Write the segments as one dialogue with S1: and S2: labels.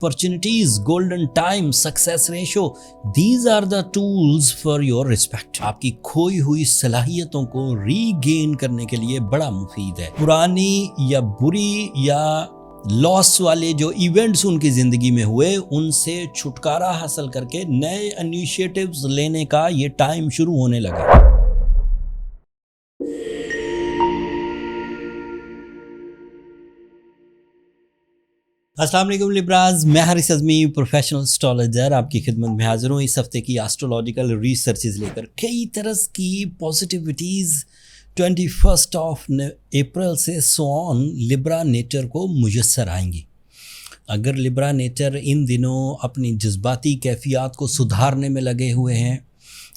S1: opportunities, golden time, success ratio, these are the tools for your respect. आपकी खोई हुई सलाहियतों को रीगेन करने के लिए बड़ा मुफीद है। पुरानी या बुरी या लॉस वाले जो इवेंट्स उनकी ज़िंदगी में हुए उनसे छुटकारा हासिल करके नए इनिशिएटिव्स लेने का ये टाइम शुरू होने लगा। अस्सलाम वालेकुम लिब्राज, मैं हारिस अज़मी प्रोफेशनल एस्ट्रोलॉजर आपकी खिदमत में हाजिर हूँ इस हफ्ते की एस्ट्रोलॉजिकल रिसर्चेज लेकर। कई तरह की पॉजिटिविटीज़ 21 अप्रैल से ऑन लिब्रा नेचर को मुयस्सर आएंगी। अगर लिब्रा नेचर इन दिनों अपनी जज्बाती कैफियत को सुधारने में लगे हुए हैं,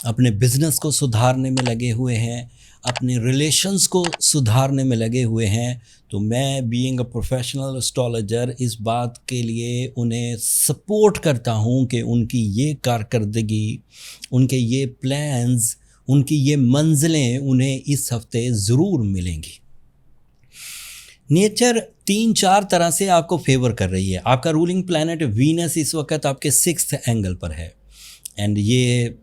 S1: अपने बिज़नेस को सुधारने में लगे हुए हैं, अपने रिलेशंस को सुधारने में लगे हुए हैं, तो मैं बीइंग अ प्रोफेशनल एस्ट्रोलॉजर इस बात के लिए उन्हें सपोर्ट करता हूं कि उनकी ये कारकर्दगी, उनके ये प्लान्स, उनकी ये मंजिलें उन्हें इस हफ्ते ज़रूर मिलेंगी। नेचर 3-4 तरह से आपको फेवर कर रही है। आपका रूलिंग प्लैनेट वीनस इस वक्त आपके 6th एंगल पर है एंड ये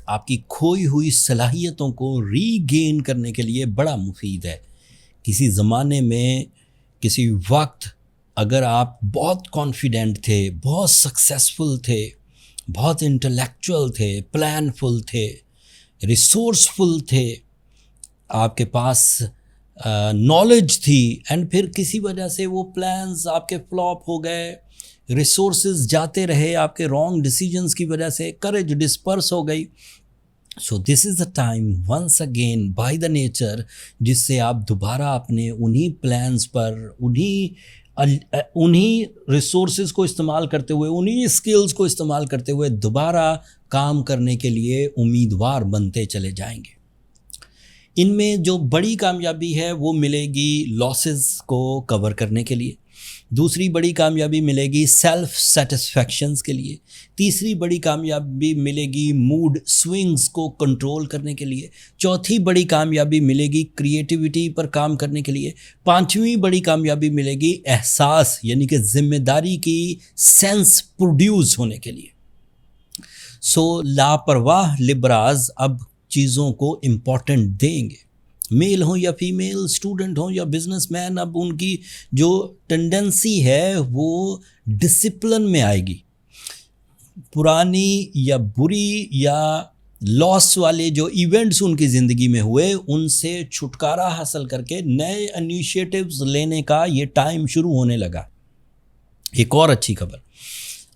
S1: आपकी खोई हुई सलाहियतों को रीगेन करने के लिए बड़ा मुफीद है। किसी ज़माने में किसी वक्त अगर आप बहुत कॉन्फिडेंट थे, बहुत सक्सेसफुल थे, बहुत इंटेलेक्चुअल थे, प्लानफुल थे, रिसोर्सफुल थे, आपके पास नॉलेज थी एंड फिर किसी वजह से वो प्लान्स आपके फ्लॉप हो गए, रिसोर्सेज जाते रहे, आपके रॉन्ग डिसीजंस की वजह से करेज डिस्पर्स हो गई। So this is the time once again by the nature जिससे आप दोबारा अपने उन्हीं प्लान्स पर, उन्हीं रिसोर्सेज को इस्तेमाल करते हुए, उन्हीं स्किल्स को इस्तेमाल करते हुए दोबारा काम करने के लिए उम्मीदवार बनते चले जाएंगे। इनमें जो बड़ी कामयाबी है वो मिलेगी लॉसेस को कवर करने के लिए, दूसरी बड़ी कामयाबी मिलेगी सेल्फ सेटिस्फैक्शंस के लिए, तीसरी बड़ी कामयाबी मिलेगी मूड स्विंग्स को कंट्रोल करने के लिए, चौथी बड़ी कामयाबी मिलेगी क्रिएटिविटी पर काम करने के लिए, पांचवी बड़ी कामयाबी मिलेगी एहसास यानी कि जिम्मेदारी की सेंस प्रोड्यूस होने के लिए। सो लापरवाह लिब्राज अब चीज़ों को इम्पोर्टेंट देंगे। मेल हो या फीमेल, स्टूडेंट हो या बिजनेसमैन, अब उनकी जो टेंडेंसी है वो डिसिप्लिन में आएगी। पुरानी या बुरी या लॉस वाले जो इवेंट्स उनकी ज़िंदगी में हुए उनसे छुटकारा हासिल करके नए इनिशिएटिव्स लेने का ये टाइम शुरू होने लगा। एक और अच्छी खबर,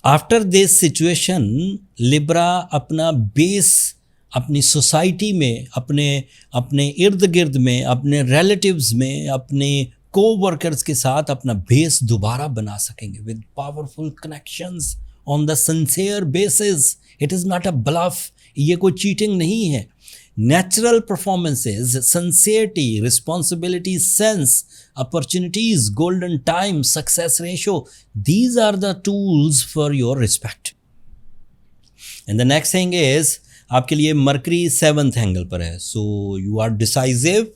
S1: आफ्टर दिस सिचुएशन लिब्रा अपना बेस अपनी सोसाइटी में, अपने इर्द गिर्द में, अपने रिलेटिव्स में, अपने कोवर्कर्स के साथ अपना बेस दोबारा बना सकेंगे with powerful connections on the sincere basis. It is not a bluff, ये कोई चीटिंग नहीं है। Natural performances, sincerity, responsibility, sense, opportunities, golden time, success ratio, these are the tools for your respect. And the next thing is आपके लिए Mercury 7th angle पर है। So you are decisive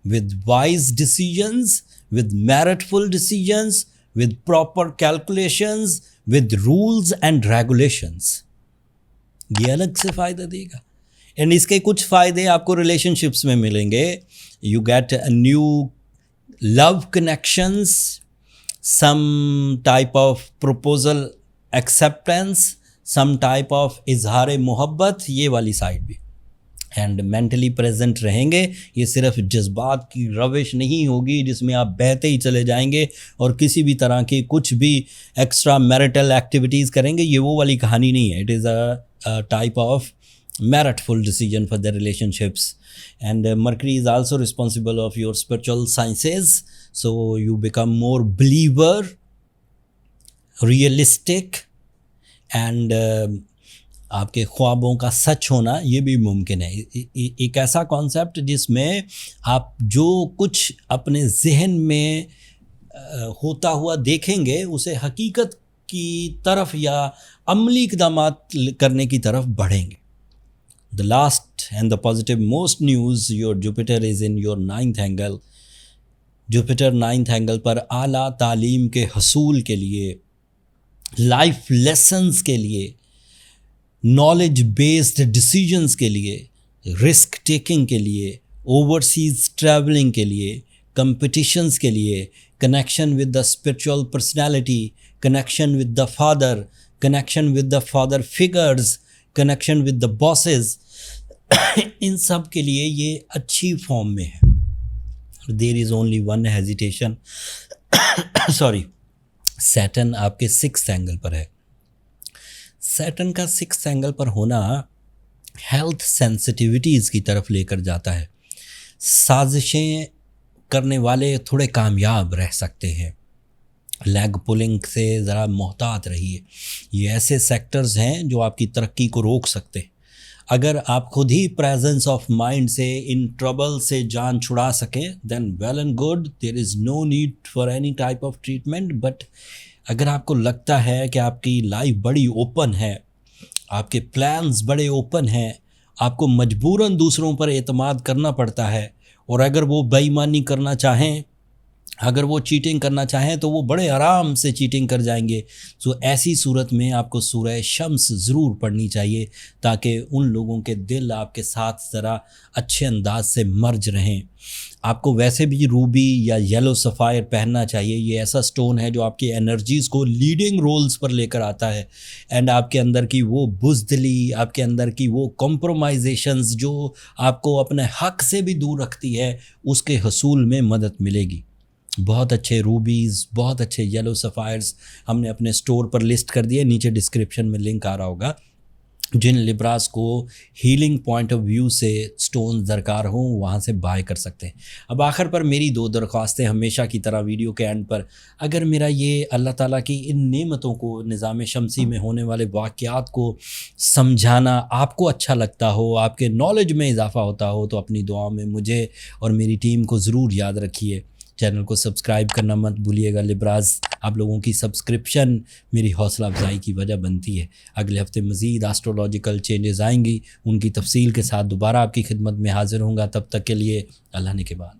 S1: with wise decisions, with meritful decisions, with proper calculations, with rules and regulations. ये अलग से फ़ायदा देगा and इसके कुछ फ़ायदे आपको रिलेशनशिप्स में मिलेंगे। You get a new love connections, some type of proposal acceptance, some type of इजहार मोहब्बत, ये वाली साइड भी। एंड मेंटली प्रेजेंट रहेंगे। ये सिर्फ जज्बात की रविश नहीं होगी जिसमें आप बहते ही चले जाएंगे और किसी भी तरह की कुछ भी एक्स्ट्रा मैरिटल एक्टिविटीज़ करेंगे, ये वो वाली कहानी नहीं है। It is a type of meritful decision for the relationships. And Mercury is also responsible of your spiritual sciences, so you become more believer, realistic, and आपके ख्वाबों का सच होना ये भी मुमकिन है। एक ऐसा कॉन्सेप्ट जिसमें आप जो कुछ अपने जहन में होता हुआ देखेंगे उसे हकीकत की तरफ या अमली इक़दामात करने की तरफ बढ़ेंगे। The last and the positive most news, your Jupiter is in your 9th angle. Jupiter 9th angle पर आला तालीम के हसूल के लिए लाइफ लेसन्स के लिए, नॉलेज बेस्ड डिसीजंस के लिए, रिस्क टेकिंग के लिए, ओवरसीज ट्रैवलिंग के लिए, कंपटीशंस के लिए, connection with the spiritual personality, connection with the father, connection with the father figures, connection with the bosses, इन सब के लिए ये अच्छी फॉर्म में है. There is only one hesitation, sorry, Saturn आपके 6th एंगल पर है. सैटर्न का 6th एंगल पर होना हेल्थ सेंसिटिविटीज़ की तरफ लेकर जाता है. साजिशें करने वाले थोड़े कामयाब रह सकते हैं. लेग पुलिंग से ज़रा मोहतात रहिए. ये ऐसे सेक्टर्स हैं जो आपकी तरक्की को रोक सकते हैं. अगर आप खुद ही प्रेजेंस ऑफ माइंड से इन ट्रबल से जान छुड़ा सकें, then well and good, there is no need for any type of treatment. But अगर आपको लगता है कि आपकी लाइफ बड़ी ओपन है, आपके प्लान्स बड़े ओपन हैं, आपको मजबूरन दूसरों पर एतमाद करना पड़ता है, और अगर वो बेईमानी करना चाहें, अगर वो चीटिंग करना चाहें तो वो बड़े आराम से चीटिंग कर जाएंगे. सो ऐसी सूरत में आपको सूरह शम्स ज़रूर पढ़नी चाहिए, ताकि उन लोगों के दिल आपके साथ ज़रा अच्छे अंदाज से मर्ज रहें. आपको वैसे भी रूबी या येलो सफ़ायर पहनना चाहिए. ये ऐसा स्टोन है जो आपकी एनर्जीज़ को लीडिंग रोल्स पर लेकर आता है, एंड आपके अंदर की वो बुज़दिली, आपके अंदर की वो कॉम्प्रोमाइजेशंस जो आपको अपने हक़ से भी दूर रखती है, उसके हसूल में मदद मिलेगी. बहुत अच्छे रूबीज़, बहुत अच्छे येलो सफ़ायर्स हमने अपने स्टोर पर लिस्ट कर दिए. नीचे डिस्क्रिप्शन में लिंक आ रहा होगा. जिन लिब्रास को हीलिंग पॉइंट ऑफ व्यू से स्टोन दरकार हों, वहाँ से बाय कर सकते हैं. अब आखिर पर मेरी 2 दरख्वास्तें हमेशा की तरह वीडियो के एंड पर. अगर मेरा ये अल्लाह ताला की इन नेमतों को, निज़ाम शमसी में होने वाले वाक़यात को समझाना आपको अच्छा लगता हो, आपके नॉलेज में इजाफ़ा होता हो, तो अपनी दुआ में मुझे और मेरी टीम को ज़रूर याद रखिए. चैनल को सब्सक्राइब करना मत भूलिएगा. लिब्रास, आप लोगों की सब्सक्रिप्शन मेरी हौसला अफजाई की वजह बनती है. अगले हफ्ते मज़ीद एस्ट्रोलॉजिकल चेंजेस आएंगी, उनकी तफसील के साथ दोबारा आपकी खिदमत में हाज़िर होऊंगा. तब तक के लिए अल्लाह ने के बाद.